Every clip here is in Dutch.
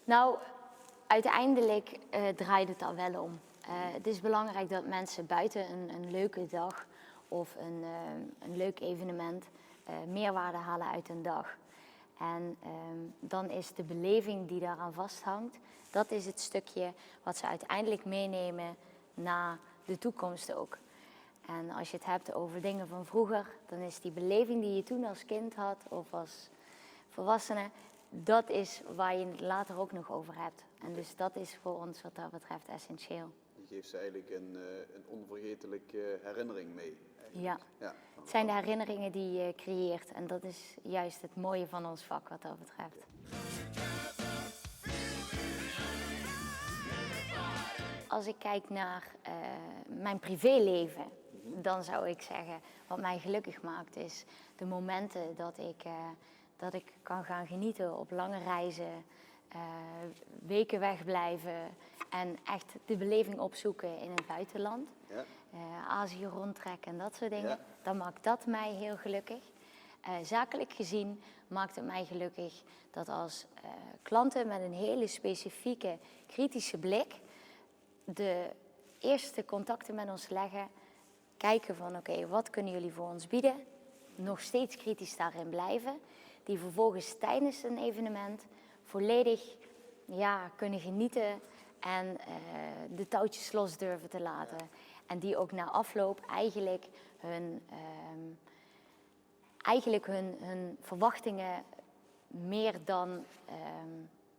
Nou, uiteindelijk draait het daar wel om. Het is belangrijk dat mensen buiten een leuke dag of een leuk evenement meerwaarde halen uit een dag. En dan is de beleving die daaraan vasthangt, dat is het stukje wat ze uiteindelijk meenemen naar de toekomst ook. En als je het hebt over dingen van vroeger, dan is die beleving die je toen als kind had of als volwassene, dat is waar je het later ook nog over hebt. En dus dat is voor ons wat dat betreft essentieel. Je geeft ze eigenlijk een onvergetelijke herinnering mee. Ja. Het zijn de herinneringen die je creëert en dat is juist het mooie van ons vak wat dat betreft. Als ik kijk naar mijn privéleven, dan zou ik zeggen wat mij gelukkig maakt is de momenten dat ik kan gaan genieten op lange reizen, weken wegblijven en echt de beleving opzoeken in het buitenland. Ja. Azië rondtrekken en dat soort dingen. Ja. Dan maakt dat mij heel gelukkig. Zakelijk gezien maakt het mij gelukkig dat als klanten met een hele specifieke kritische blik de eerste contacten met ons leggen, kijken van oké, wat kunnen jullie voor ons bieden? Nog steeds kritisch daarin blijven. Die vervolgens tijdens een evenement volledig kunnen genieten en de touwtjes los durven te laten. Ja. En die ook na afloop eigenlijk hun verwachtingen meer dan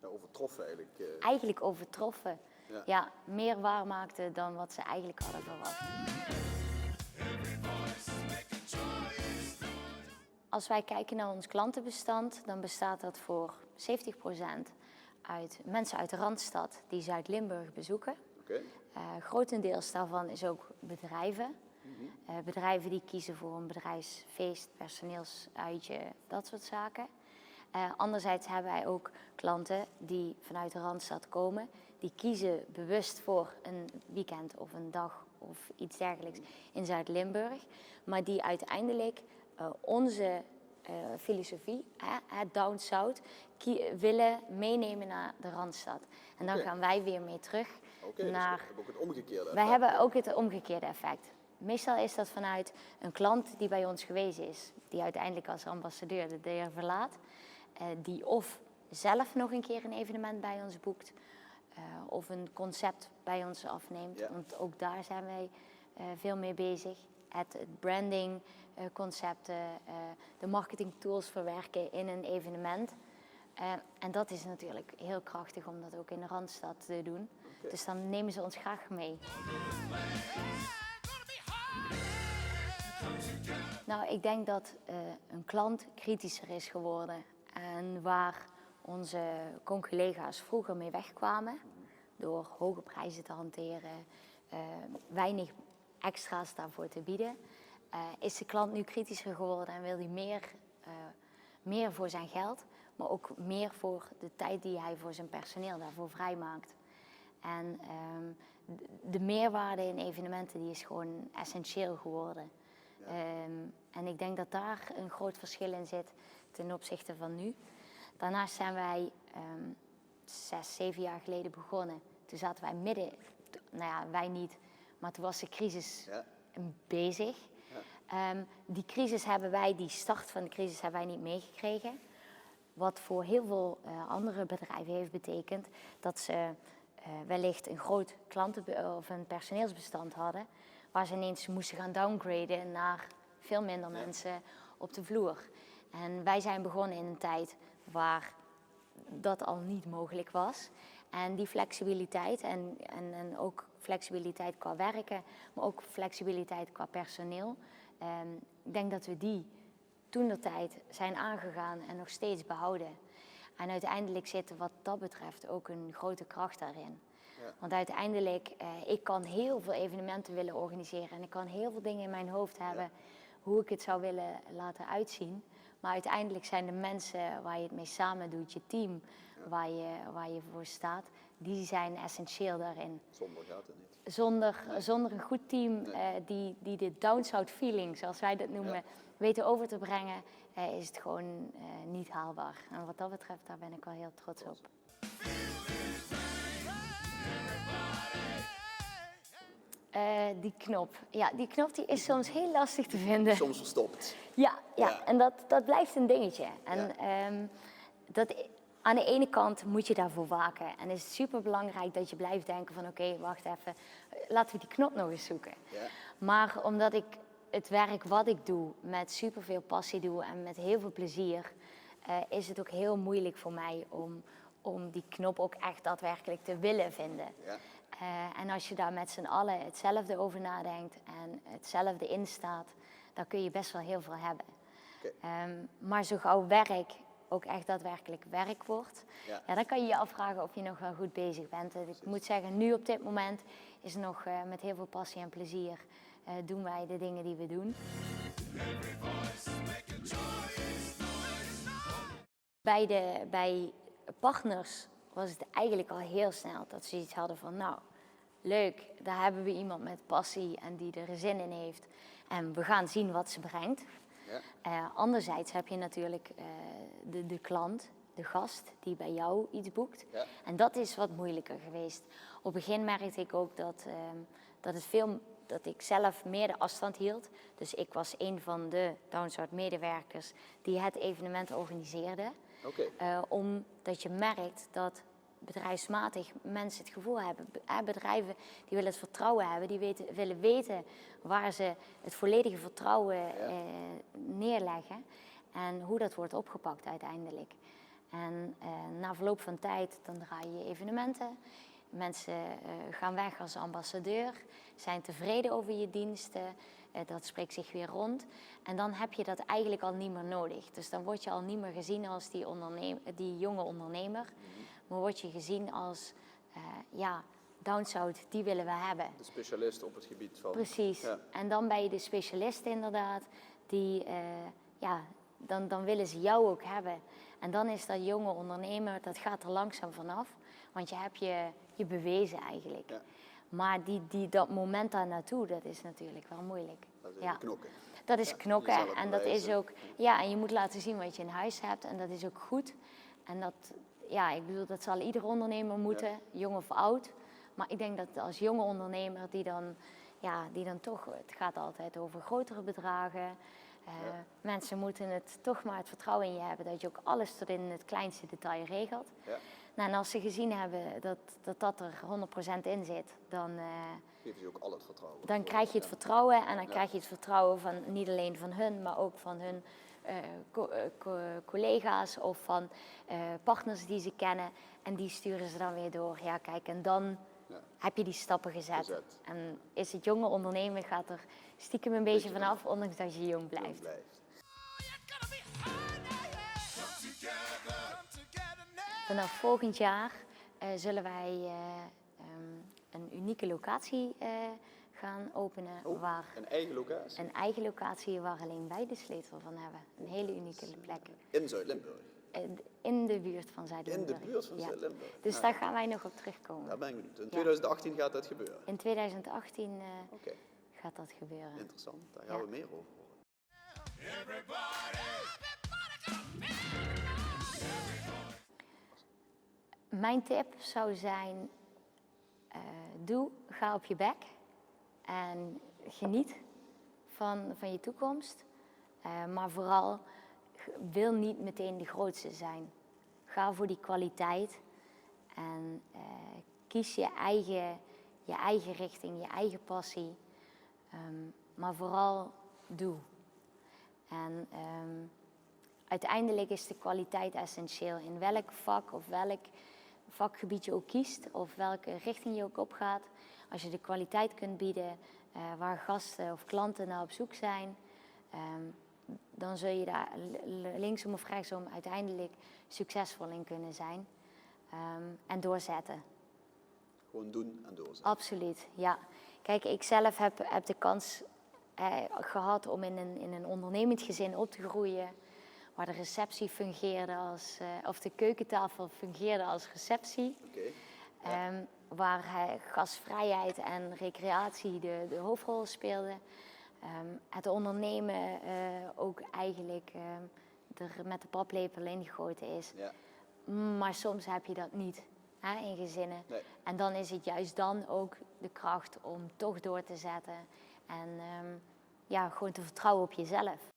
overtroffen eigenlijk. Eigenlijk overtroffen. Ja, meer waarmaakten dan wat ze eigenlijk hadden verwacht. Als wij kijken naar ons klantenbestand, dan bestaat dat voor 70% uit mensen uit de Randstad die Zuid-Limburg bezoeken. Okay. Grotendeels daarvan is ook bedrijven. Bedrijven die kiezen voor een bedrijfsfeest, personeelsuitje, dat soort zaken. Anderzijds hebben wij ook klanten die vanuit de Randstad komen. Die kiezen bewust voor een weekend of een dag of iets dergelijks in Zuid-Limburg. Maar die uiteindelijk onze filosofie, het Down South, willen meenemen naar de Randstad. En dan gaan wij weer mee terug naar... Dus we hebben ook het omgekeerde effect. Wij hebben ook het omgekeerde effect. Meestal is dat vanuit een klant die bij ons geweest is, die uiteindelijk als ambassadeur de deur verlaat, die of zelf nog een keer een evenement bij ons boekt, of een concept bij ons afneemt, want ook daar zijn wij veel mee bezig. Het branding concepten, de marketing tools verwerken in een evenement. En dat is natuurlijk heel krachtig om dat ook in de Randstad te doen. Okay. Dus dan nemen ze ons graag mee. Nou, ik denk dat een klant kritischer is geworden. En waar onze conculega's vroeger mee wegkwamen, door hoge prijzen te hanteren, weinig extra's daarvoor te bieden, is de klant nu kritischer geworden en wil hij meer voor zijn geld, maar ook meer voor de tijd die hij voor zijn personeel daarvoor vrijmaakt. En de meerwaarde in evenementen die is gewoon essentieel geworden. Ja. En ik denk dat daar een groot verschil in zit ten opzichte van nu. Daarnaast zijn wij 6, 7 jaar geleden begonnen. Toen zaten wij midden, wij niet, maar toen was de crisis bezig. Ja. Die crisis die start van de crisis hebben wij niet meegekregen. Wat voor heel veel andere bedrijven heeft betekend dat ze wellicht een groot of een personeelsbestand hadden, waar ze ineens moesten gaan downgraden naar veel minder mensen op de vloer. En wij zijn begonnen in een tijd waar dat al niet mogelijk was. En die flexibiliteit en ook flexibiliteit qua werken, maar ook flexibiliteit qua personeel. Ik denk dat we die toentertijd zijn aangegaan en nog steeds behouden. En uiteindelijk zit wat dat betreft ook een grote kracht daarin. Ja. Want uiteindelijk, ik kan heel veel evenementen willen organiseren en ik kan heel veel dingen in mijn hoofd hebben hoe ik het zou willen laten uitzien. Maar uiteindelijk zijn de mensen waar je het mee samen doet, je team waar je voor staat, die zijn essentieel daarin. Zonder gaat het niet. Zonder een goed team die de Down South feeling, zoals wij dat noemen, weten over te brengen, is het gewoon niet haalbaar. En wat dat betreft, daar ben ik wel heel trots op. Die knop. Ja, die knop die is soms heel lastig te vinden. Soms verstopt. Ja, Ja. en dat blijft een dingetje. En Ja. aan de ene kant moet je daarvoor waken. En is het super belangrijk dat je blijft denken van oké, wacht even, laten we die knop nog eens zoeken. Ja. Maar omdat ik het werk wat ik doe met superveel passie doe en met heel veel plezier, is het ook heel moeilijk voor mij om die knop ook echt daadwerkelijk te willen vinden. Ja. En als je daar met z'n allen hetzelfde over nadenkt en hetzelfde instaat, dan kun je best wel heel veel hebben. Okay. Maar zo gauw werk ook echt daadwerkelijk werk wordt, Ja. dan kan je je afvragen of je nog wel goed bezig bent. En ik moet zeggen, nu op dit moment is het nog met heel veel passie en plezier doen wij de dingen die we doen. Bij partners was het eigenlijk al heel snel dat ze iets hadden van nou, leuk, daar hebben we iemand met passie en die er zin in heeft. En we gaan zien wat ze brengt. Ja. Anderzijds heb je natuurlijk de klant, de gast die bij jou iets boekt. Ja. En dat is wat moeilijker geweest. Op het begin merkte ik ook dat ik zelf meer de afstand hield. Dus ik was een van de Downsout medewerkers die het evenement organiseerde. Okay. Omdat je merkt dat bedrijfsmatig mensen het gevoel hebben. Bedrijven die willen het vertrouwen hebben, die willen weten waar ze het volledige vertrouwen neerleggen en hoe dat wordt opgepakt uiteindelijk. En na verloop van tijd dan draai je evenementen. Mensen gaan weg als ambassadeur, zijn tevreden over je diensten, dat spreekt zich weer rond. En dan heb je dat eigenlijk al niet meer nodig. Dus dan word je al niet meer gezien als die jonge ondernemer, maar word je gezien als, Downsout, die willen we hebben. De specialist op het gebied van... Precies. Ja. En dan ben je de specialist inderdaad, die, dan willen ze jou ook hebben. En dan is dat jonge ondernemer, dat gaat er langzaam vanaf, want je hebt je bewezen eigenlijk. Ja. Maar dat moment daar naartoe, dat is natuurlijk wel moeilijk. Dat is even knokken. Dat is knokken jezelf en dat is bewijzen. ook, en je moet laten zien wat je in huis hebt en dat is ook goed. En dat, ik bedoel, dat zal ieder ondernemer moeten, jong of oud. Maar ik denk dat als jonge ondernemer die dan toch, het gaat altijd over grotere bedragen. Mensen moeten toch maar het vertrouwen in je hebben dat je ook alles tot in het kleinste detail regelt. Ja. Nou, en als ze gezien hebben dat er 100% in zit, dan Geef je ook al het vertrouwen. dan krijg je het vertrouwen en dan krijg je het vertrouwen van niet alleen van hun, maar ook van hun collega's of van partners die ze kennen. En die sturen ze dan weer door. Ja, kijk, en dan heb je die stappen gezet. En is het jonge ondernemen, gaat er stiekem een beetje vanaf, ondanks dat je jong blijft. Vanaf volgend jaar zullen wij een unieke locatie gaan openen. Een eigen locatie? Een eigen locatie waar alleen wij de sleutel van hebben. Een hele unieke plek. In Zuid-Limburg? In de buurt van Zuid-Limburg. In de buurt van Zuid-Limburg? Dus daar gaan wij nog op terugkomen. Daar ben ik benieuwd. In 2018 gaat dat gebeuren? In 2018 gaat dat gebeuren. Interessant, daar gaan we meer over horen. Mijn tip zou zijn, ga op je bek en geniet van je toekomst. Maar vooral, wil niet meteen de grootste zijn. Ga voor die kwaliteit en kies je eigen richting, je eigen passie. Maar vooral doe. En uiteindelijk is de kwaliteit essentieel. In welk vak of welk vakgebied je ook kiest of welke richting je ook opgaat. Als je de kwaliteit kunt bieden waar gasten of klanten naar op zoek zijn, dan zul je daar linksom of rechtsom uiteindelijk succesvol in kunnen zijn. En doorzetten. Gewoon doen en doorzetten. Absoluut, ja. Kijk, ik zelf heb de kans gehad om in een ondernemend gezin op te groeien, waar de receptie fungeerde of de keukentafel fungeerde als receptie. Okay. Waar gastvrijheid en recreatie de hoofdrol speelden. Het ondernemen ook eigenlijk er met de paplepel ingegoten is. Ja. Maar soms heb je dat niet. hè, in gezinnen. Nee. En dan is het juist dan ook de kracht om toch door te zetten. En ja, gewoon te vertrouwen op jezelf.